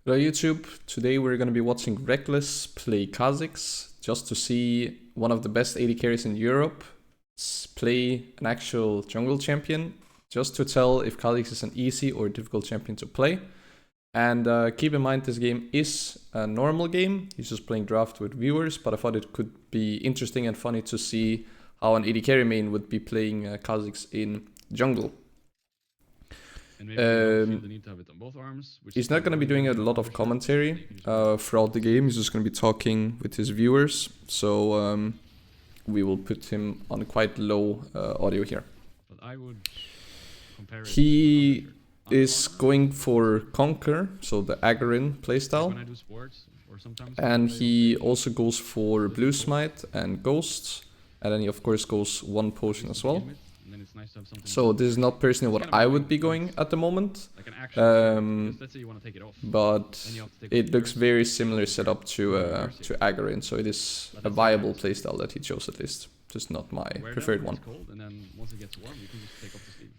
Hello YouTube, today we're going to be watching Rekkless play Kha Zix, just to see one of the best AD carries in Europe play an actual jungle champion, just to tell if Kha Zix is an easy or difficult champion to play. And keep in mind this game is a normal game, he's just playing draft with viewers, but I thought it could be interesting and funny to see how an AD carry main would be playing Kha Zix in jungle. He's not going to be doing a lot of commentary throughout the game. He's just going to be talking with his viewers. So we will put him on quite low audio here. He is going for Conquer, so the Agarin playstyle. And he also goes for Blue Smite and Ghosts. And then he of course goes one potion as well. So this is not personally what I would be going at the moment, but it looks very similar setup to Agarin, so it is a viable playstyle that he chose at least, just not my preferred one.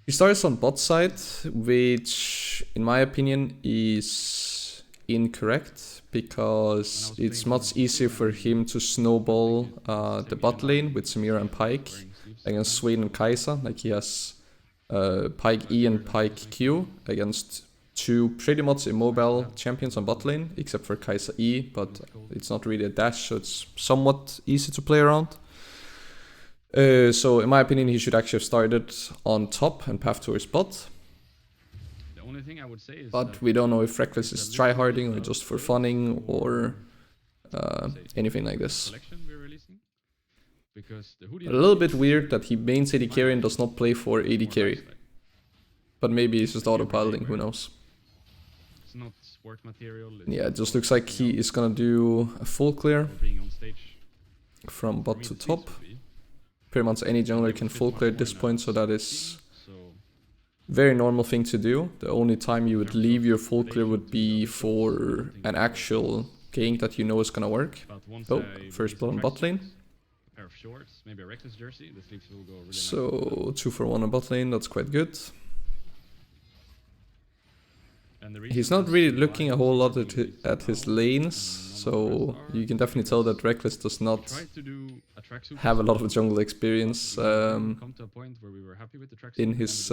He starts on bot side, which in my opinion is incorrect, because it's much easier for him to snowball the bot lane with Samira and Pyke against Swain and Kai'Sa. Like he has Pyke E and Pyke Q against two pretty much immobile champions on bot lane, except for Kai'Sa E, but it's not really a dash, so it's somewhat easy to play around. So in my opinion, he should actually have started on top and path towards bot. But we don't know if Rekkless is tryharding or just for funning or anything like this. A little bit weird that he mains AD carry and does not play for AD carry. But maybe he's just autopiloting, who knows. Yeah, it just looks like he is gonna do a full clear from bot to top. Pretty much any jungler can full clear at this point, so that is very normal thing to do. The only time you would leave your full clear would be for an actual gank that you know is gonna work. Oh, first blood on bot lane. So 2 for 1 on bot lane, that's quite good. He's not really looking a whole lot at his lanes, so you can definitely tell that Rekkless does not have a lot of jungle experience in his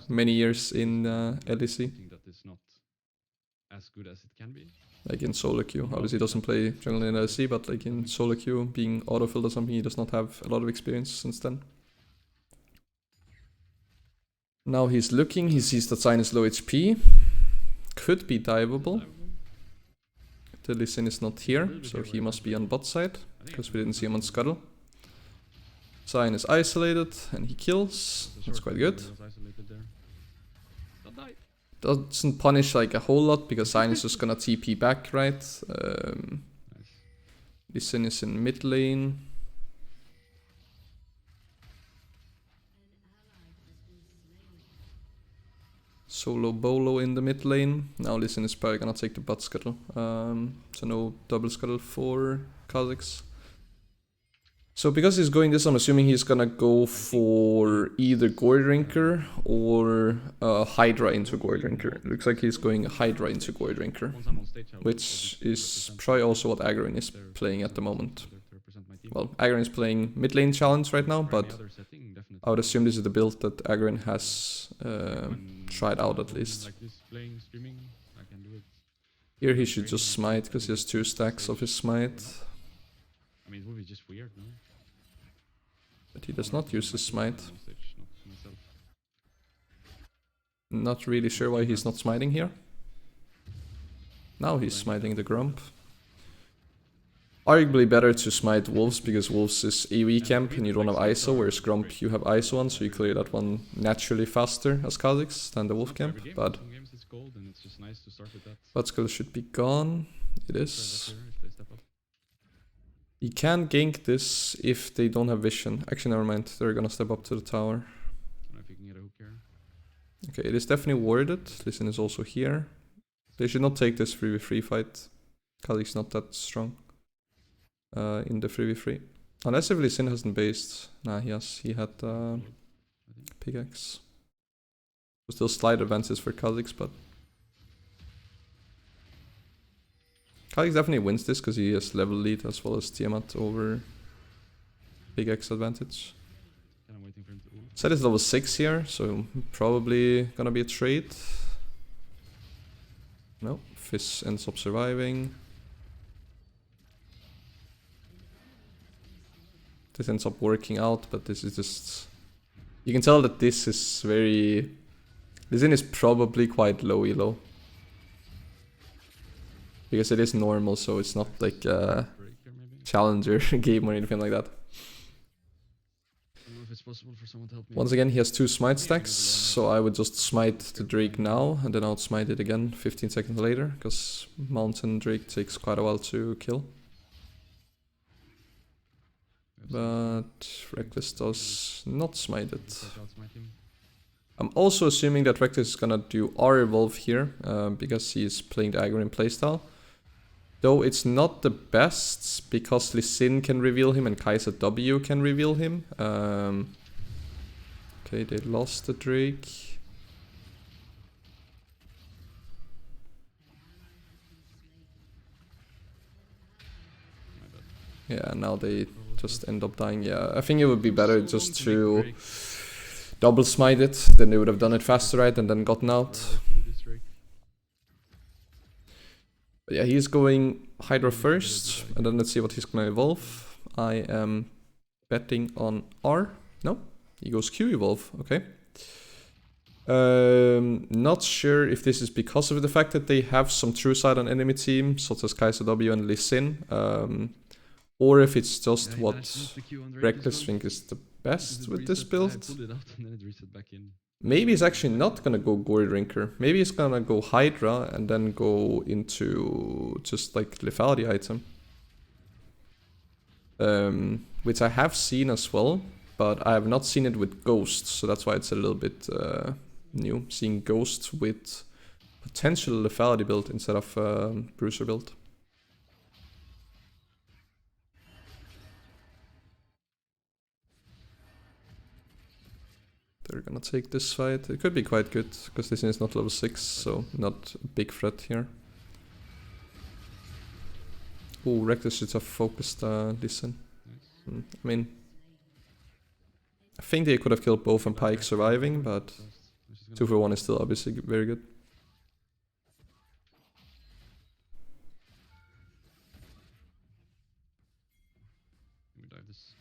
many years in LEC. Like in solo queue, obviously he doesn't play jungle in LEC, but like in solo queue, being autofilled or something, he does not have a lot of experience since then. Now he's looking, he sees that Sign is low HP. Could be diveable. The Lee Sin is not here, so he must be on bot side, because we didn't see him on Scuttle. Sign is isolated, and he kills. That's quite good. Doesn't punish like a whole lot, because Sign is just gonna TP back, right? Lee Sin is in mid lane. Solo Bolo in the mid lane. Now Lee Sin is probably gonna take the bot scuttle. So no double scuttle for Kha Zix. So because he's going this, I'm assuming he's gonna go for either Goredrinker or Hydra into Goredrinker. It looks like he's going Hydra into Goredrinker, which is probably also what Agarin is playing at the moment. Well, Agarin is playing mid lane challenge right now, but I would assume this is the build that Agarin has tried out at least. Here he should just smite, because he has 2 stacks of his smite. But he does not use his smite. Not really sure why he's not smiting here. Now he's smiting the Grump. Arguably better to smite Wolves, because Wolves is AoE camp and you don't have ISO, whereas Grump you have ISO on, so you clear that one naturally faster as Kha Zix than the Wolf camp. But Skill should be gone. It is. You can gank this if they don't have vision. Actually, never mind. They're gonna step up to the tower. Okay, it is definitely warded. Lee Sin is also here. They should not take this 3v3 fight. Kha Zix is not that strong in the 3v3. Unless if Lee Sin hasn't based. Nah, yes, he had pickaxe. So still slight advances for Kha Zix, but... Kha Zix definitely wins this because he has level lead as well as Tiamat over big X advantage. Kind of waiting for him to ult. Set is level 6 here, so probably gonna be a trade. No, Fizz ends up surviving. This ends up working out, but this is just... You can tell that this is very... This in is probably quite low elo. Because it is normal, so it's not like a challenger game or anything like that. I don't know if it's possible for someone to help me. Once again, he has 2 smite stacks, so I would just smite the Drake now, and then I'll smite it again 15 seconds later, because Mountain Drake takes quite a while to kill. But Rekkless does not smite it. I'm also assuming that Rekkless is gonna do R-Evolve here, because he's playing the aggro in playstyle. Though it's not the best, because Lee Sin can reveal him and Kai'Sa W can reveal him. Okay, they lost the Drake. Yeah, now they just end up dying. Yeah, I think it would be better just to double smite it, then they would have done it faster, right, and then gotten out. But yeah, he's going Hydra first, and then let's see what he's gonna evolve. I am betting on R. No, he goes Q evolve. Okay. Not sure if this is because of the fact that they have some true side on enemy team, such as Kai'Sa W and Lee Sin, or if it's just what Rekkless think is the best with this build. Maybe he's actually not gonna go Gory Drinker. Maybe he's gonna go Hydra and then go into just like lethality item. Which I have seen as well, but I have not seen it with Ghost, so that's why it's a little bit new. Seeing Ghost with potential lethality build instead of Bruiser build. They're gonna take this fight. It could be quite good, because this is not level 6, so not a big threat here. Oh, Rekkless should have focused Listen. I mean, I think they could have killed both and Pyke surviving, but 2 for 1 is still obviously very good. We dive this.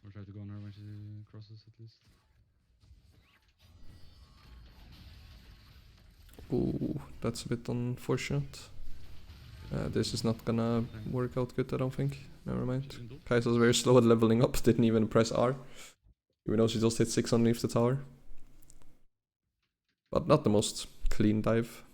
Or try to go on her when she crosses at least. Ooh, that's a bit unfortunate. This is not gonna work out good, I don't think. Never mind. Kai'Sa's very slow at leveling up, didn't even press R. Even though she just hit 6 underneath the tower. But not the most clean dive.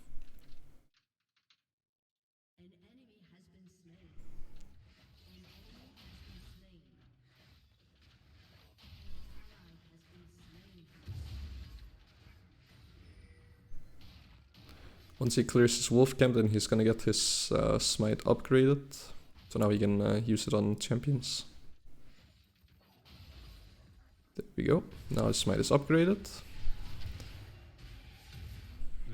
Once he clears his wolf camp, then he's gonna get his smite upgraded. So now he can use it on champions. There we go. Now his smite is upgraded.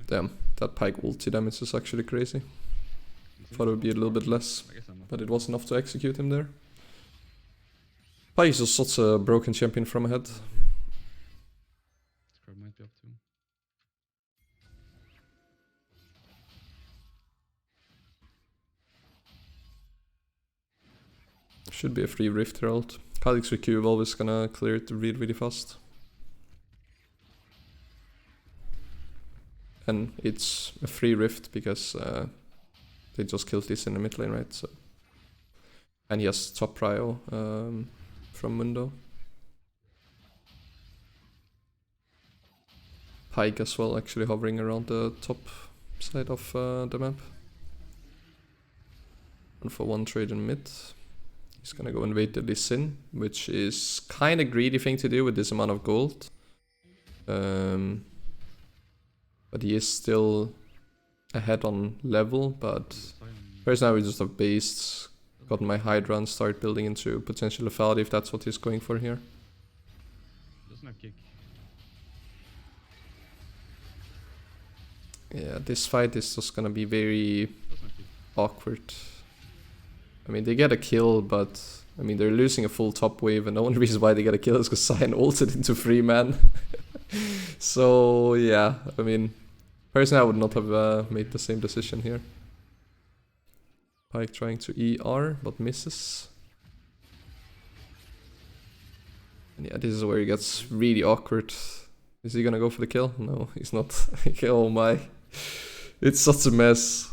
Damn, that Pyke ulti damage is actually crazy. Thought it would be a little bit less, but it was enough to execute him there. Pyke is just such a broken champion from ahead. Scrub might be up too. Should be a free Rift Herald. Kha Zix with Q Evolve is gonna clear it really fast. And it's a free Rift because they just killed this in the mid lane, right? So, and he has top prio from Mundo. Pyke as well, actually hovering around the top side of the map. And for 1 trade in mid. He's gonna go invade the Lee Sin, which is kind of greedy thing to do with this amount of gold. But he is still ahead on level, but first now we just have based, gotten my Hydra and start building into potential lethality if that's what he's going for here. Doesn't have kick. Yeah, this fight is just gonna be very awkward. I mean, they get a kill, but I mean, they're losing a full top wave, and the only reason why they get a kill is because Cyan ulted into 3-man. So, yeah, I mean, personally, I would not have made the same decision here. Pyke trying to ER, but misses. And yeah, this is where it gets really awkward. Is he gonna go for the kill? No, he's not. Oh my. It's such a mess.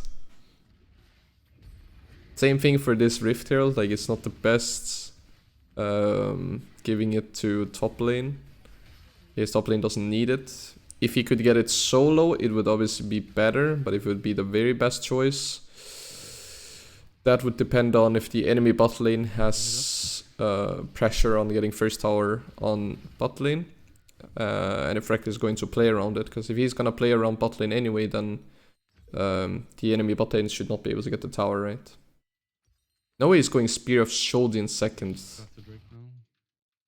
Same thing for this Rift Herald, like it's not the best giving it to top lane. His top lane doesn't need it. If he could get it solo, it would obviously be better, but if it would be the very best choice, that would depend on if the enemy bot lane has pressure on getting first tower on bot lane. And if Rekkless is going to play around it, because if he's gonna play around bot lane anyway, then the enemy bot lane should not be able to get the tower, right? No way he's going Spear of Shodi in second.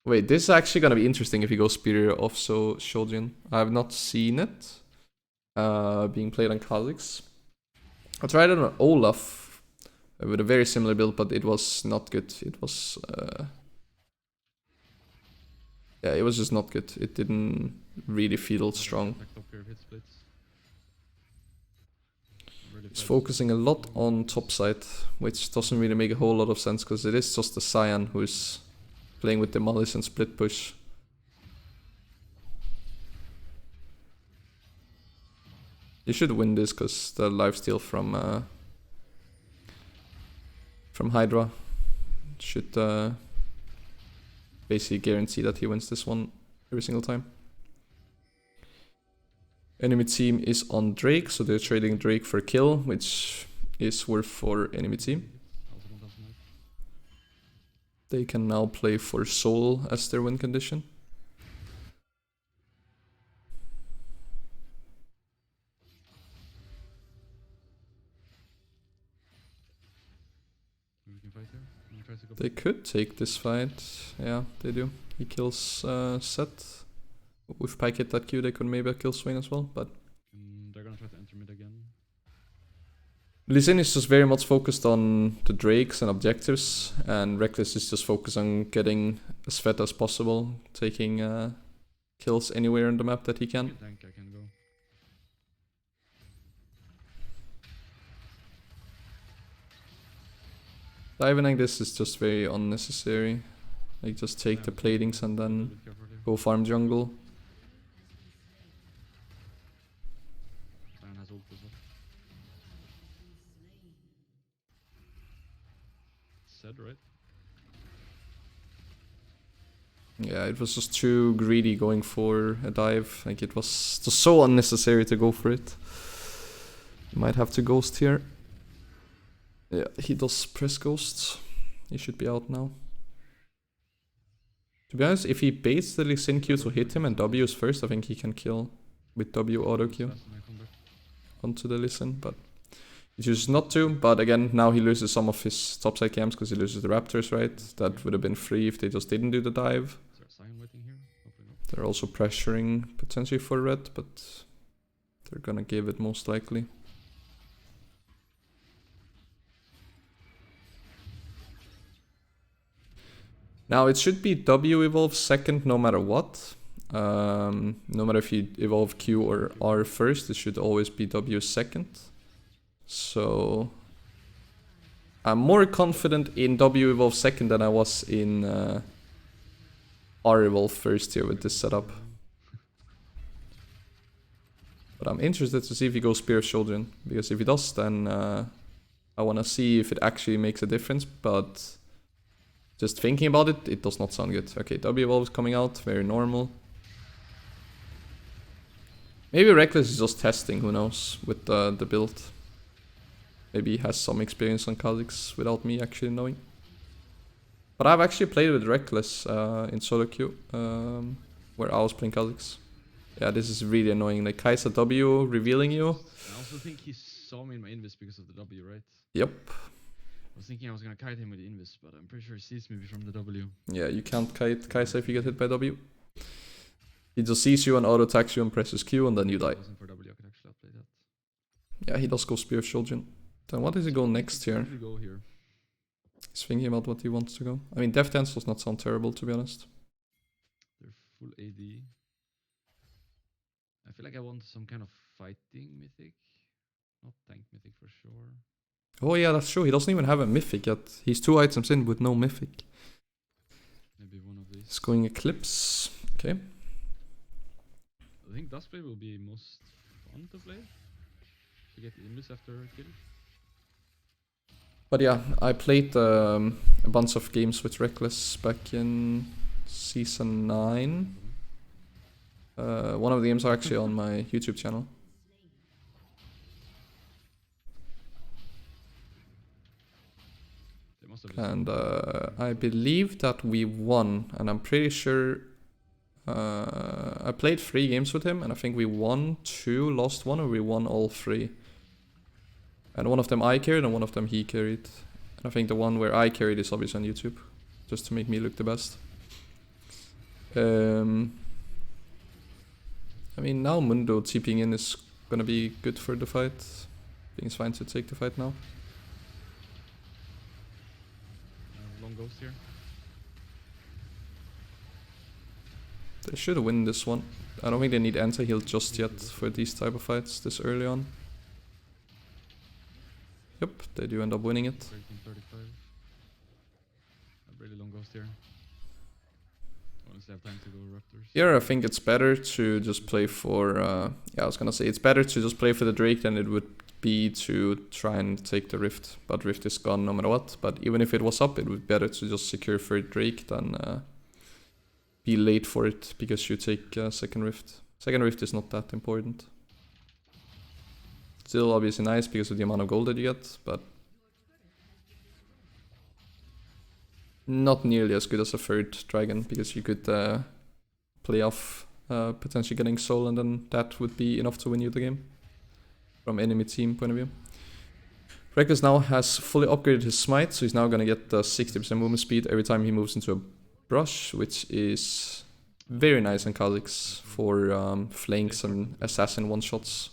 Wait, this is actually gonna be interesting if he goes Spear of Shodi. I have not seen it being played on Kha Zix. I tried it on Olaf with a very similar build, but it was not good. It was yeah, it was just not good. It didn't really feel strong. He's focusing a lot on top side, which doesn't really make a whole lot of sense because it is just the Cyan who's playing with Demolish and split push. You should win this because the lifesteal from Hydra should basically guarantee that he wins this one every single time. Enemy team is on Drake, so they're trading Drake for kill, which is worth for enemy team. They can now play for Soul as their win condition. They could take this fight. Yeah, they do. He kills Set. With Pyke hit that Q, they could maybe kill Swing as well, but they're gonna try to enter mid again. Lee Sin is just very much focused on the Drakes and objectives, and Rekkless is just focused on getting as fed as possible, taking kills anywhere on the map that he can. I can go. Diving like this is just very unnecessary. Like just take the platings and then go farm jungle. Has ult as well. Said right. Yeah, it was just too greedy going for a dive. Like it was just so unnecessary to go for it. Might have to ghost here. Yeah, he does press ghost. He should be out now. To be honest, if he baits the Lee Sin Q to hit him and W is first, I think he can kill with W auto Q onto the Lee Sin, but he chooses not to. But again, now he loses some of his topside camps because he loses the Raptors, right? That would have been free if they just didn't do the dive. They're also pressuring potentially for red, but they're gonna give it most likely. Now it should be W evolve second no matter what. No matter if you evolve Q or R first, it should always be W second. So I'm more confident in W evolve second than I was in R evolve first here with this setup. But I'm interested to see if he goes Spear of Shouldering, because if he does, then I want to see if it actually makes a difference, but just thinking about it, it does not sound good. Okay, W evolve is coming out, very normal. Maybe Rekkless is just testing, who knows, with the build. Maybe he has some experience on Kha Zix without me actually knowing. But I've actually played with Rekkless in solo queue, where I was playing Kha Zix. Yeah, this is really annoying. Like Kai'Sa W revealing you. I also think he saw me in my invis because of the W, right? Yep. I was thinking I was gonna kite him with the invis, but I'm pretty sure he sees me from the W. Yeah, you can't kite Kai'Sa if you get hit by W. He just sees you and auto attacks you and presses Q and then you die. For w, I could actually outplay that. Yeah, he does go Spear of Shouldering. Then what does he go next here? Probably go here. He's thinking about what he wants to go. I mean, Death Dance does not sound terrible, to be honest. They're full AD. I feel like I want some kind of fighting mythic. Not tank mythic for sure. Oh yeah, that's true. He doesn't even have a mythic yet. He's 2 items in with no mythic. Maybe one of these. He's going Eclipse. Okay. I think Duskblade will be most fun to play. To get Invis after a kill. But yeah, I played a bunch of games with Rekkless back in Season 9. One of the games are actually on my YouTube channel. And I believe that we won, and I'm pretty sure I played 3 games with him, and I think we won 2, lost 1, or we won all 3. And one of them I carried, and one of them he carried. And I think the one where I carried is obviously on YouTube, just to make me look the best. I mean, now Mundo TPing in is gonna be good for the fight. I think it's fine to take the fight now. Long ghost here. They should win this one. I don't think they need anti-heal just yet for these type of fights this early on. Yep, they do end up winning it. 13:35. A really long ghost here. Honestly, I have time to go Raptors. Here I think it's better to just play for, yeah, I was gonna say it's better to just play for the Drake than it would be to try and take the Rift. But Rift is gone no matter what. But even if it was up, it would be better to just secure third Drake than be late for it because you take second Rift. Second Rift is not that important. Still obviously nice because of the amount of gold that you get, but not nearly as good as a third dragon because you could play off potentially getting soul, and then that would be enough to win you the game from enemy team point of view. Rekkless now has fully upgraded his smite, so he's now gonna get the 60% movement speed every time he moves into a brush, which is very nice on Kha Zix for flanks and assassin one-shots.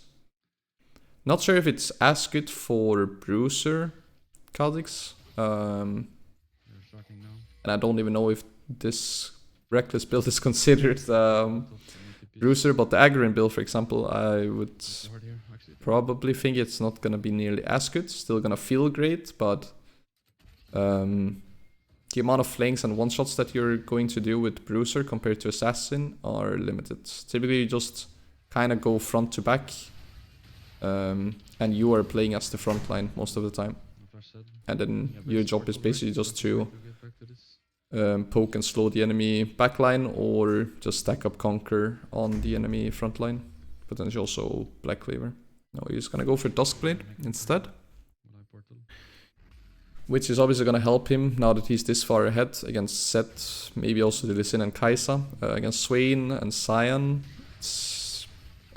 Not sure if it's as good for Bruiser Kha Zix. And I don't even know if this Rekkless build is considered Bruiser, but the Agharim build, for example, I would probably think it's not gonna be nearly as good. Still gonna feel great, but the amount of flanks and one-shots that you're going to do with Bruiser compared to Assassin are limited. Typically you just kind of go front to back, and you are playing as the front line most of the time. And then your job is basically just to poke and slow the enemy backline, or just stack up Conquer on the enemy front line. Potentially also Black Cleaver. No, he's gonna go for Duskblade instead, which is obviously gonna help him now that he's this far ahead against Zed, maybe also the Lee Sin and Kai'Sa. Against Swain and Sion,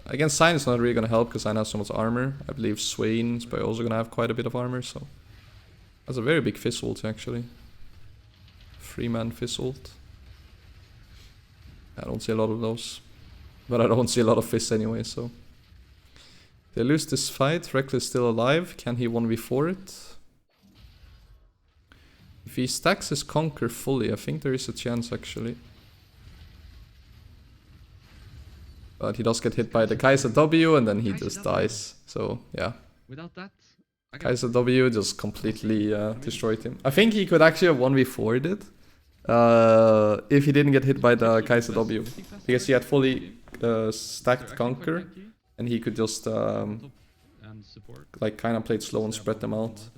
against Sion it's not really gonna help because Sion has so much armor. I believe Swain is probably also gonna have quite a bit of armor, so that's a very big Fizz ult actually. 3-man Fizz ult. I don't see a lot of those, but I don't see a lot of Fizz anyway, so. They lose this fight, Rekkless still alive, can he 1v4 it? If he stacks his Conquer fully, I think there is a chance actually. But he does get hit by the Kai'Sa W and then he just dies, so yeah. Without that, Kai'Sa W just completely destroyed him. I think he could actually have 1v4'd it if he didn't get hit by the Kai'Sa W, because he had fully stacked Conquer and he could just like kind of played slow and spread them out,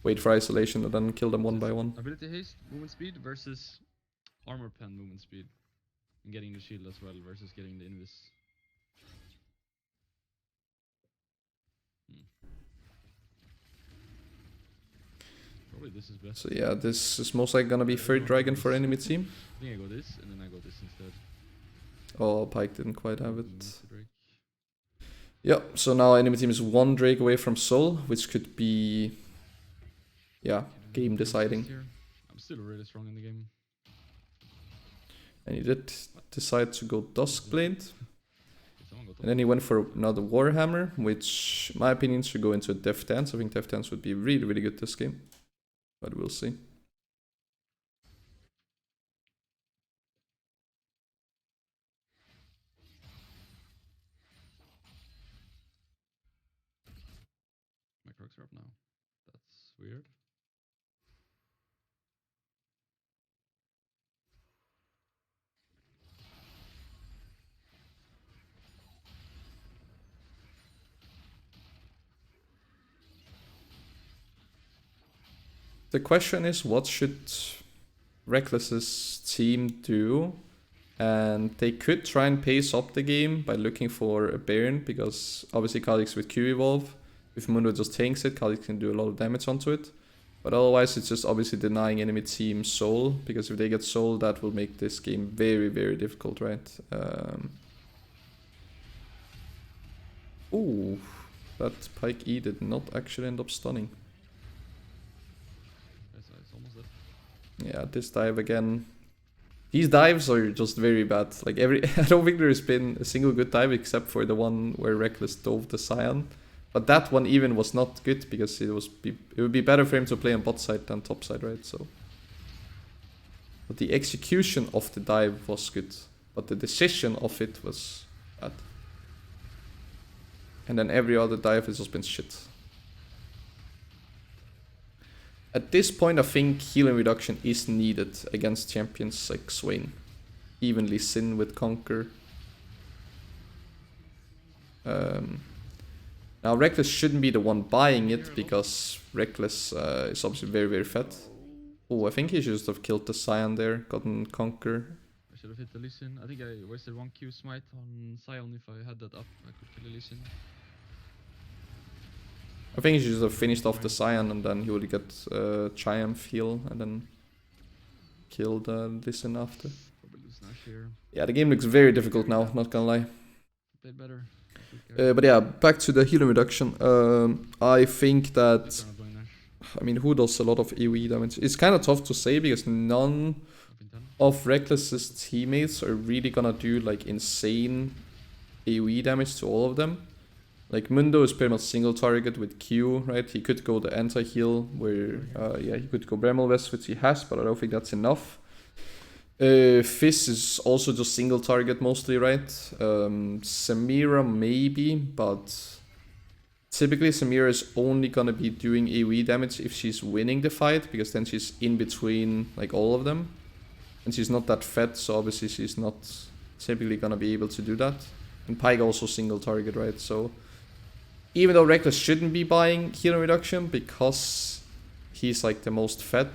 wait for isolation and then kill them one by one. Ability haste movement speed versus armor pen movement speed, and getting the shield as well versus getting the invis. Probably this is best. So yeah, this is most likely gonna be third dragon for enemy team. I think I go this and then I go this instead. Oh, Pyke didn't quite have it. Yeah, so now enemy team is 1 Drake away from Soul, which could be, yeah, game deciding. I'm still really strong in the game. And he did decide to go Duskblade. And then he went for another Warhammer, which, in my opinion, should go into a Death Dance. I think Death Dance would be really, really good this game. But we'll see. My Crocs are up now. That's weird. The question is, what should Rekkless's team do? And they could try and pace up the game by looking for a Baron, because obviously Kha Zix with Q evolve. If Mundo just tanks it, Kha Zix can do a lot of damage onto it. But otherwise it's just obviously denying enemy team soul, because if they get soul, that will make this game very, very difficult, right? Ooh, that Pike E did not actually end up stunning. It's almost dead. Yeah, this dive again. These dives are just very bad. Like I don't think there's been a single good dive except for the one where Rekkless dove the Scion. But that one even was not good because it would be better for him to play on bot side than top side, right? So, but the execution of the dive was good, but the decision of it was bad. And then every other dive has just been shit. At this point, I think healing reduction is needed against champions like Swain. Evenly Sin with Conquer. Now Rekkless shouldn't be the one buying it because Rekkless is obviously very, very fat. Oh, I think he should just have killed the Scion there, gotten Conquer. I should have hit the Lee Sin. I think I wasted 1 Q smite on Scion. If I had that up, I could kill the Lee Sin. I think he should just have finished off the Scion and then he would get Triumph heal and then kill the Lee Sin after. Probably lose Nash here. Yeah, the game looks very difficult now, not gonna lie. Played better. But yeah, back to the healing reduction. I think that, I mean, who does a lot of AoE damage? It's kind of tough to say because none of Rekkless's teammates are really gonna do like insane AoE damage to all of them. Like Mundo is pretty much single target with Q, right? He could go the anti-heal where, yeah, he could go Bramble Vest, which he has, but I don't think that's enough. Fizz is also just single target mostly, right? Samira maybe, but typically Samira is only gonna be doing AoE damage if she's winning the fight, because then she's in between like all of them. And she's not that fed, so obviously she's not typically gonna be able to do that. And Pyke also single target, right? So even though Rekkless shouldn't be buying healing reduction because he's like the most fed,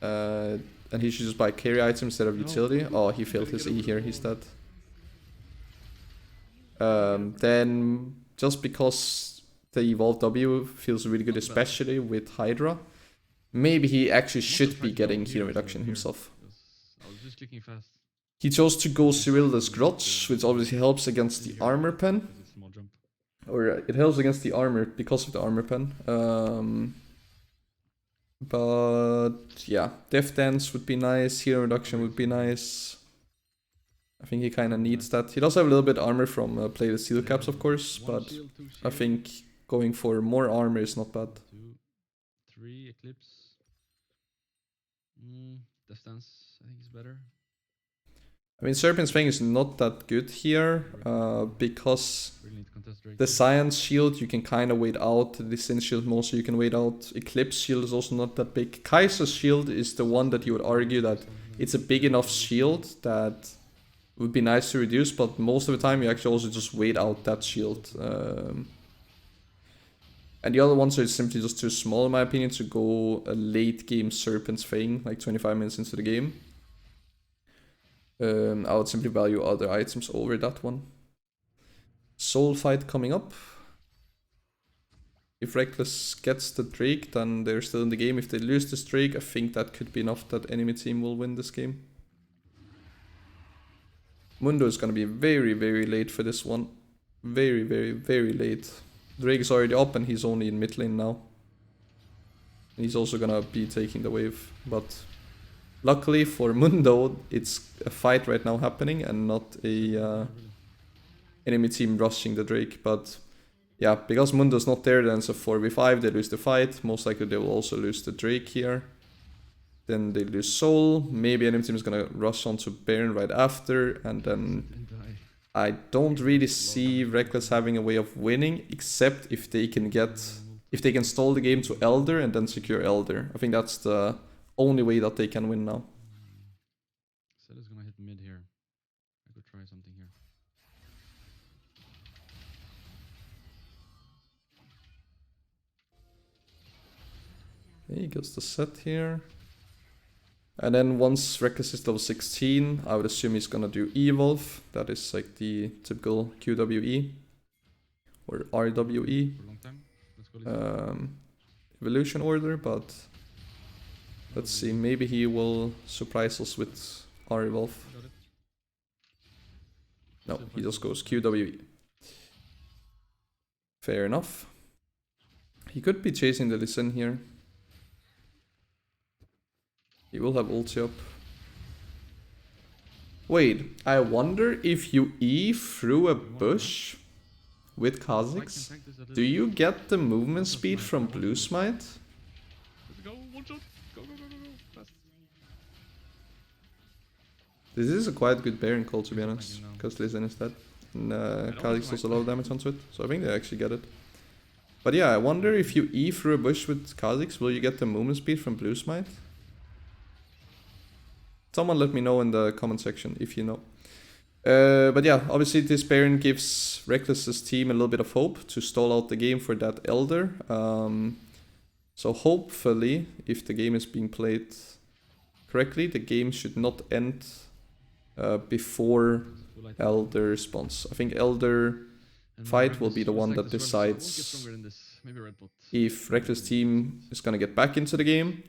and he should just buy carry items instead of utility. Oh, he failed his E here, he's dead. Then just because the evolved W feels really good, especially with Hydra, maybe he actually should be getting healing reduction himself. I was just clicking fast. He chose to go Cyrilda's Grudge, which obviously helps against the armor pen. Or it helps against the armor because of the armor pen. But yeah, Death Dance would be nice, healing reduction would be nice. I think he kind of needs that. He does have a little bit armor from Play the Steel Caps, of course, but I think going for more armor is not bad. 2, 3 Eclipse. Death Dance, I think is better. I mean, Serpent's Fang is not that good here, because Really need to contest Drake. the Science Shield you can kind of wait out, the Sin Shield mostly you can wait out, Eclipse Shield is also not that big. Kaiser's Shield is the one that you would argue that it's a big enough shield that would be nice to reduce, but most of the time you actually also just wait out that shield. And the other ones are simply just too small in my opinion to go a late game Serpent's Fang, like 25 minutes into the game. I would simply value other items over that one. Soul fight coming up. If Rekkless gets the Drake, then they're still in the game. If they lose this Drake, I think that could be enough that enemy team will win this game. Mundo is gonna be very, very late for this one. Very, very, very late. Drake is already up and he's only in mid lane now. And he's also gonna be taking the wave, but luckily for Mundo, it's a fight right now happening and not a enemy team rushing the Drake, but yeah, because Mundo's not there, then it's a 4v5, they lose the fight. Most likely they will also lose the Drake here. Then they lose Soul, maybe enemy team is gonna rush onto Baron right after, and then I don't really see Rekkless having a way of winning, except if they can stall the game to Elder and then secure Elder. I think that's the only way that they can win now. Zed is gonna hit mid here. I could try something here. Okay, he gets the set here. And then once Rekkless is level 16, I would assume he's gonna do Evolve. That is like the typical QWE or RWE For a long time. Let's go this evolution order, but let's see, maybe he will surprise us with R-Evolve. Got it. No, he just goes QWE. Fair enough. He could be chasing the Lee Sin here. He will have ulti up. Wait, I wonder if you E through a bush with Kha Zix, do you get the movement speed from Blue Smite? Let's go, one shot. Go, go, go, go, go. Fast. This is a quite good Baron call, to be honest, because Lee Sin is dead. And Kha Zix does a lot of damage onto it, so I think they actually get it. But yeah, I wonder if you E through a bush with Kha Zix, will you get the movement speed from Blue Smite? Someone let me know in the comment section if you know. But yeah, obviously this Baron gives Rekkless's team a little bit of hope to stall out the game for that Elder. So hopefully, if the game is being played correctly, the game should not end before Elder spawns. I think Elder fight will be the one that decides if Rekkless team is gonna get back into the game,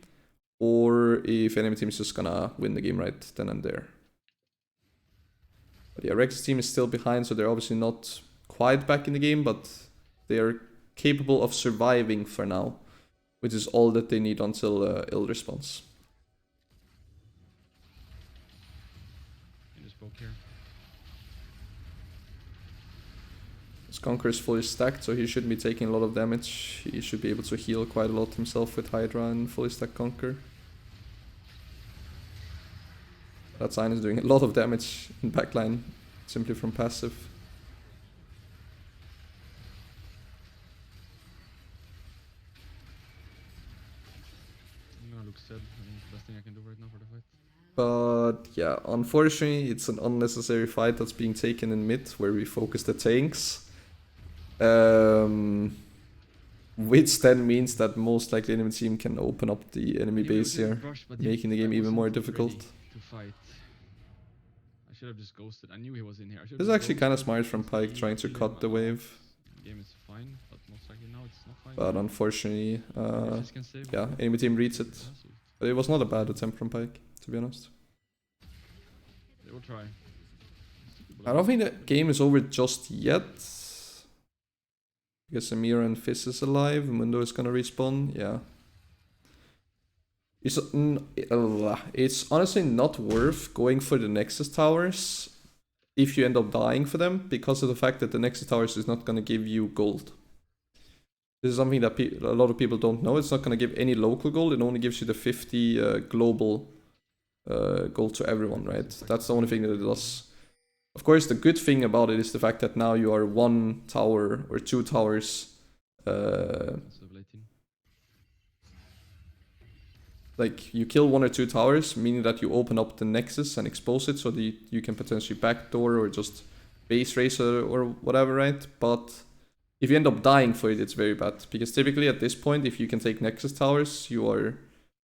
or if enemy team is just gonna win the game right then and there. But yeah, Rekkless team is still behind, so they're obviously not quite back in the game, but they are capable of surviving for now, which is all that they need until Elder spawns. His Conqueror is fully stacked, so he shouldn't be taking a lot of damage. He should be able to heal quite a lot himself with Hydra and fully stacked Conqueror. That Sign is doing a lot of damage in backline, simply from passive. I'm gonna look Zed. I think it's the best thing I can do right now for the fight. But yeah, unfortunately, it's an unnecessary fight that's being taken in mid, where we focus the tanks. Which then means that most likely enemy team can open up the enemy base here, making the game even more difficult. To fight. I should have just ghosted. I knew he was in here. This is actually kind of smart from Pyke, trying to cut the wave. The game is fine, but most likely now it's not fine. But unfortunately, yeah, enemy team reads it. But it was not a bad attempt from Pyke, to be honest. They will try. I don't think the game is over just yet. Because Amira and Fizz is alive, Mundo is gonna respawn, yeah. It's honestly not worth going for the Nexus Towers if you end up dying for them, because of the fact that the Nexus Towers is not gonna give you gold. This is something that a lot of people don't know. It's not gonna give any local gold, it only gives you the 50 global gold to everyone, right? That's the only thing that it does. Of course, the good thing about it is the fact that now you are 1 tower or 2 towers. Like, you kill 1 or 2 towers, meaning that you open up the Nexus and expose it so that you can potentially backdoor or just base race or whatever, right? But if you end up dying for it, it's very bad. Because typically at this point, if you can take Nexus towers, you are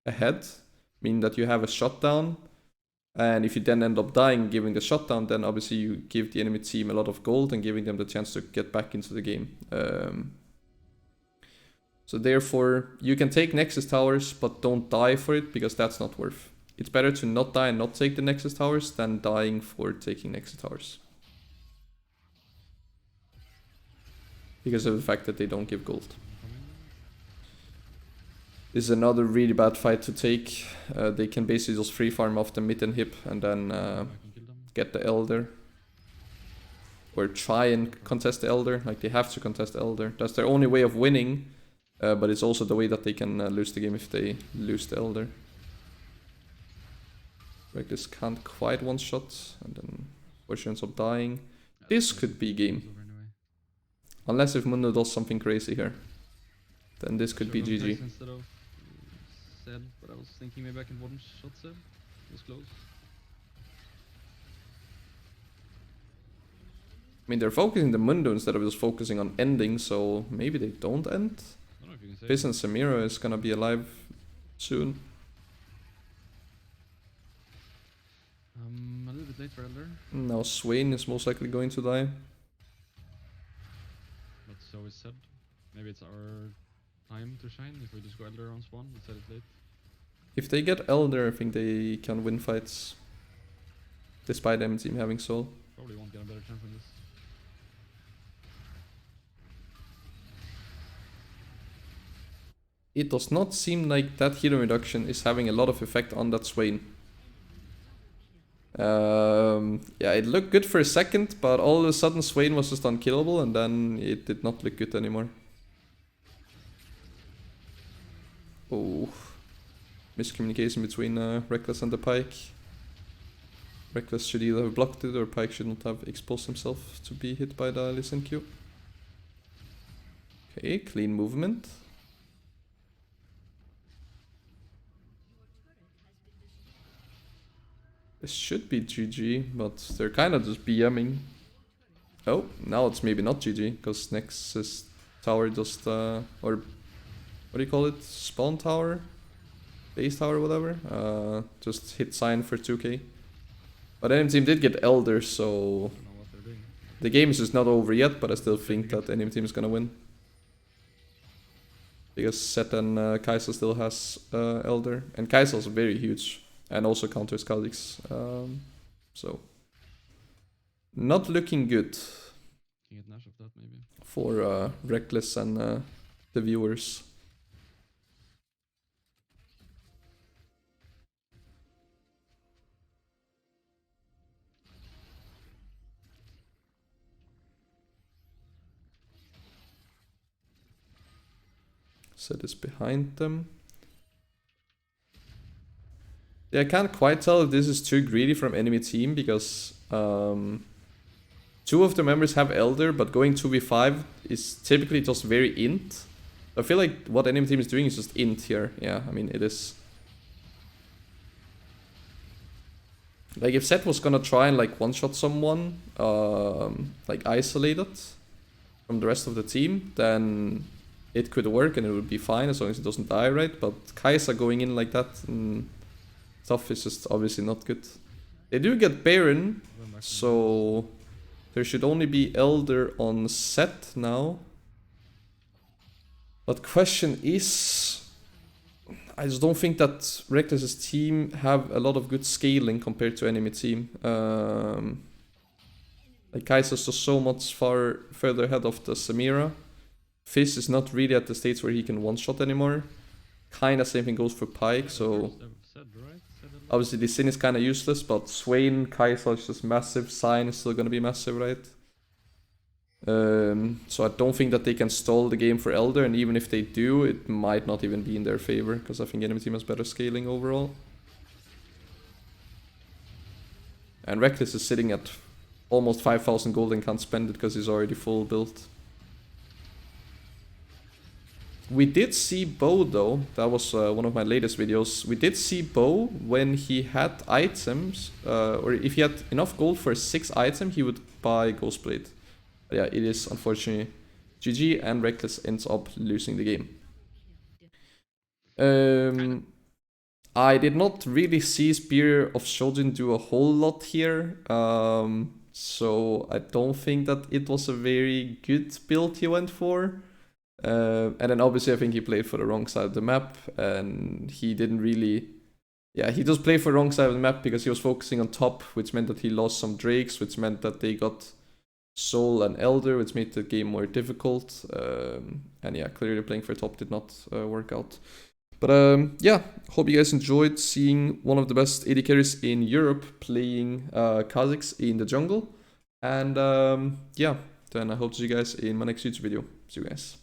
ahead, meaning that you have a shutdown. And if you then end up dying giving the shutdown, then obviously you give the enemy team a lot of gold and giving them the chance to get back into the game. So therefore, you can take Nexus Towers, but don't die for it, because that's not worth. It's better to not die and not take the Nexus Towers than dying for taking Nexus Towers. Because of the fact that they don't give gold. This is another really bad fight to take. They can basically just free farm off the mid and hip and then get the Elder. or try and contest the Elder. Like, they have to contest the Elder. That's their only way of winning, but it's also the way that they can lose the game if they lose the Elder. Rekkless can't quite one-shot, and then Fortune ends up dying. This could be game. Unless if Mundo does something crazy here. Then this could be GG. Instead of Zed, but I was thinking maybe I can one-shot Zed. It was close. I mean, they're focusing the Mundo instead of just focusing on ending, so maybe they don't end. I don't know if you can say Fizz and Samira is gonna be alive soon. a little bit late for Elder. Now Swain is most likely going to die. But so is Zed. Maybe it's our time to shine if we just go Elder on spawn instead of late. If they get Elder, I think they can win fights. Despite them team having Soul. Probably won't get a better chance than this. It does not seem like that hero reduction is having a lot of effect on that Swain. Yeah, it looked good for a second, but all of a sudden Swain was just unkillable, and then it did not look good anymore. Oh, miscommunication between Rekkless and the Pyke. Rekkless should either have blocked it, or Pyke should not have exposed himself to be hit by the Listen Q. Okay, clean movement. This should be GG, but they're kind of just BMing. Oh, now it's maybe not GG, because Nexus tower just, or what do you call it? Spawn tower? Base tower, whatever. Just hit sign for 2k. But enemy team did get Elder, so the game is just not over yet, but I still think that enemy team is gonna win. Because Set and Kai'Sa still has Elder, and Kai'Sa is very huge. And also counters Kha Zix. So not looking good Can get Nash of that maybe. for Rekkless and the viewers. Set is behind them. Yeah, I can't quite tell if this is too greedy from enemy team, because two of the members have Elder, but going 2v5 is typically just very int. I feel like what enemy team is doing is just int here. Yeah, I mean, it is. Like, if Set was gonna try and like one-shot someone, like isolate it from the rest of the team, then it could work and it would be fine as long as it doesn't die, right? But Kai'Sa going in like that and stuff is just obviously not good. They do get Baron, so there should only be Elder on Set now. But question is, I just don't think that Rekkless' team have a lot of good scaling compared to enemy team. Like Kai'Sa's just so much further ahead of the Samira. Fizz is not really at the stage where he can one-shot anymore. Kinda same thing goes for Pyke, so obviously the Sin is kinda useless, but Swain, Kai'Sa is just massive, Sign is still gonna be massive, right? So I don't think that they can stall the game for Elder, and even if they do, it might not even be in their favor, because I think enemy team has better scaling overall. And Rekkless is sitting at almost 5,000 gold and can't spend it because he's already full built. We did see Bo though, that was one of my latest videos. We did see Bo when he had items, or if he had enough gold for 6 items, he would buy Ghostblade. But yeah, it is unfortunately GG, and Rekkless ends up losing the game. I did not really see Spear of Shojin do a whole lot here, so I don't think that it was a very good build he went for. And then obviously I think he played for the wrong side of the map, and he didn't really... Yeah, he just played for the wrong side of the map because he was focusing on top, which meant that he lost some Drakes, which meant that they got Soul and Elder, which made the game more difficult. And yeah, clearly playing for top did not work out. But yeah, hope you guys enjoyed seeing one of the best AD carries in Europe playing Kha Zix in the jungle. And yeah, then I hope to see you guys in my next YouTube video. See you guys.